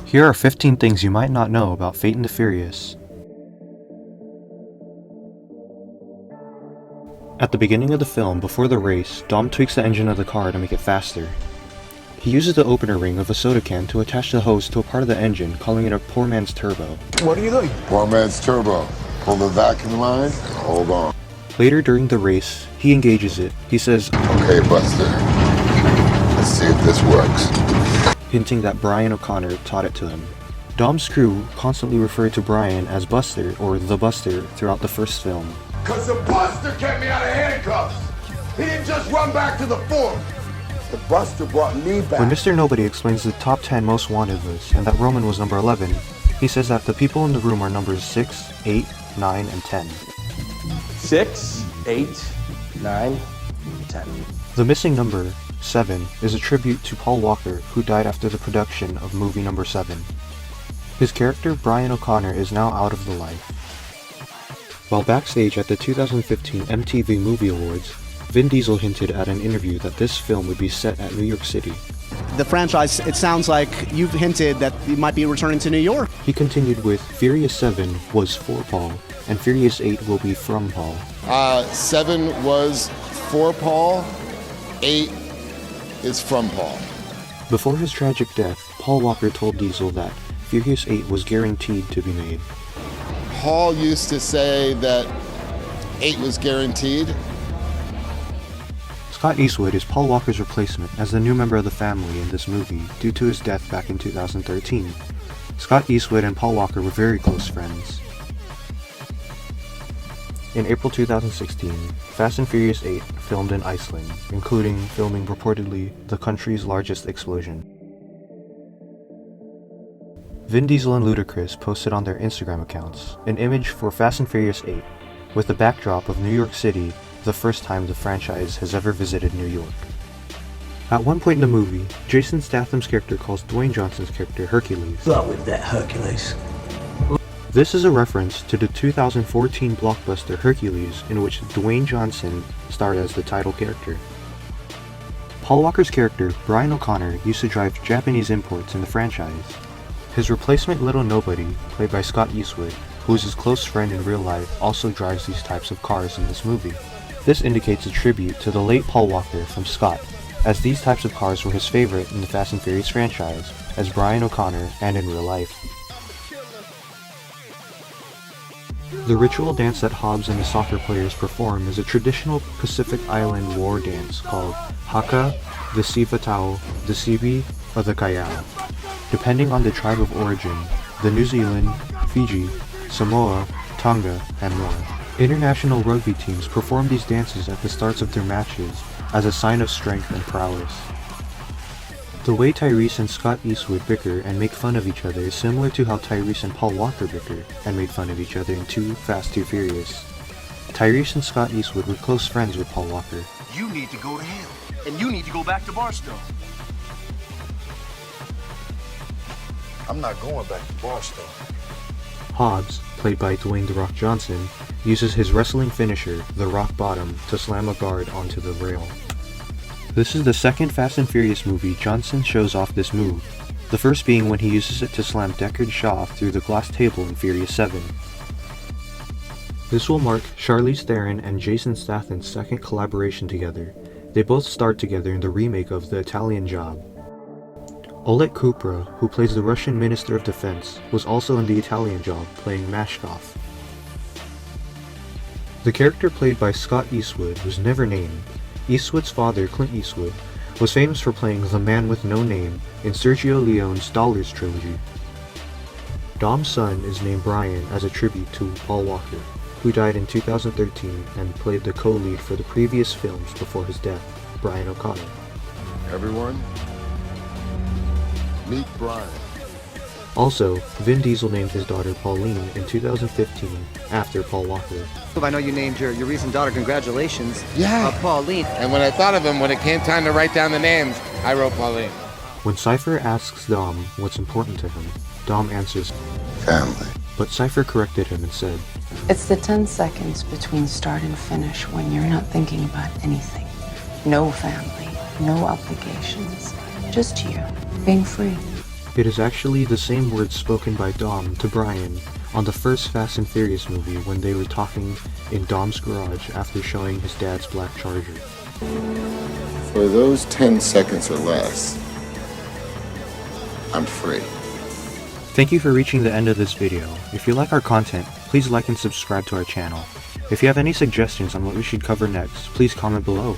Here are 15 things you might not know about Fate and the Furious. At the beginning of the film, before the race, Dom tweaks the engine of the car to make it faster. He uses the opener ring of a soda can to attach the hose to a part of the engine, calling it a poor man's turbo. What are you doing? Poor man's turbo. Pull the vacuum line, hold on. Later during the race, he engages it. He says, Okay, Buster. Let's see if this works. hinting that Brian O'Connor taught it to him. Dom's crew constantly referred to Brian as Buster or the Buster throughout the first film. Cause the Buster kept me out of handcuffs. He didn't just run back to the fort. The Buster brought me back. When Mr. Nobody explains the top 10 most wanted list and that Roman was number 11, he says that the people in the room are numbers 6, 8, 9, and 10. 6, 8, 9, 10. The missing number, 7, is a tribute to Paul Walker, who died after the production of movie number 7. His character, Brian O'Connor, is now out of the life. While backstage at the 2015 MTV Movie Awards, Vin Diesel hinted at an interview that this film would be set at New York City. The franchise, it sounds like you've hinted that you might be returning to New York. He continued with, Furious 7 was for Paul, and Furious 8 will be from Paul. 7 was for Paul, 8 is from Paul. Before his tragic death, Paul Walker told Diesel that Furious 8 was guaranteed to be made. Paul used to say that 8 was guaranteed. Scott Eastwood is Paul Walker's replacement as the new member of the family in this movie due to his death back in 2013. Scott Eastwood and Paul Walker were very close friends. In April 2016, Fast and Furious 8 filmed in Iceland, including filming reportedly the country's largest explosion. Vin Diesel and Ludacris posted on their Instagram accounts an image for Fast and Furious 8 with the backdrop of New York City, the first time the franchise has ever visited New York. At one point in the movie, Jason Statham's character calls Dwayne Johnson's character Hercules. Start with that Hercules. This is a reference to the 2014 blockbuster Hercules, in which Dwayne Johnson starred as the title character. Paul Walker's character, Brian O'Connor, used to drive Japanese imports in the franchise. His replacement Little Nobody, played by Scott Eastwood, who is his close friend in real life, also drives these types of cars in this movie. This indicates a tribute to the late Paul Walker from Scott, as these types of cars were his favorite in the Fast and Furious franchise, as Brian O'Connor and in real life. The ritual dance that Hobbs and the soccer players perform is a traditional Pacific Island war dance called Haka, the Sivatao, the Sibi, or the Kayao, depending on the tribe of origin, the New Zealand, Fiji, Samoa, Tonga, and more. International rugby teams perform these dances at the starts of their matches as a sign of strength and prowess. The way Tyrese and Scott Eastwood bicker and make fun of each other is similar to how Tyrese and Paul Walker bicker and made fun of each other in Too Fast, Too Furious. Tyrese and Scott Eastwood were close friends with Paul Walker. You need to go to hell, and you need to go back to Barstow. I'm not going back to Barstow. Hobbs, played by Dwayne "The Rock" Johnson, uses his wrestling finisher, the Rock Bottom, to slam a guard onto the rail. This is the second Fast and Furious movie Johnson shows off this move, the first being when he uses it to slam Deckard Shaw through the glass table in Furious 7. This will mark Charlize Theron and Jason Statham's second collaboration together. They both starred together in the remake of The Italian Job. Oleg Kupra, who plays the Russian Minister of Defense, was also in The Italian Job, playing Mashkov. The character played by Scott Eastwood was never named. Eastwood's father, Clint Eastwood, was famous for playing the man with no name in Sergio Leone's Dollars trilogy. Dom's son is named Brian as a tribute to Paul Walker, who died in 2013 and played the co-lead for the previous films before his death, Brian O'Connor. Everyone, meet Brian. Also, Vin Diesel named his daughter Pauline in 2015 after Paul Walker. I know you named your recent daughter, congratulations. Yeah. Pauline. And when I thought of him, when it came time to write down the names, I wrote Pauline. When Cypher asks Dom what's important to him, Dom answers, Family. but Cypher corrected him and said, It's the 10 seconds between start and finish when you're not thinking about anything. No family, no obligations, just you, being free. It is actually the same words spoken by Dom to Brian on the first Fast and Furious movie when they were talking in Dom's garage after showing his dad's black Charger. For those 10 seconds or less, I'm free. Thank you for reaching the end of this video. If you like our content, please like and subscribe to our channel. If you have any suggestions on what we should cover next, please comment below.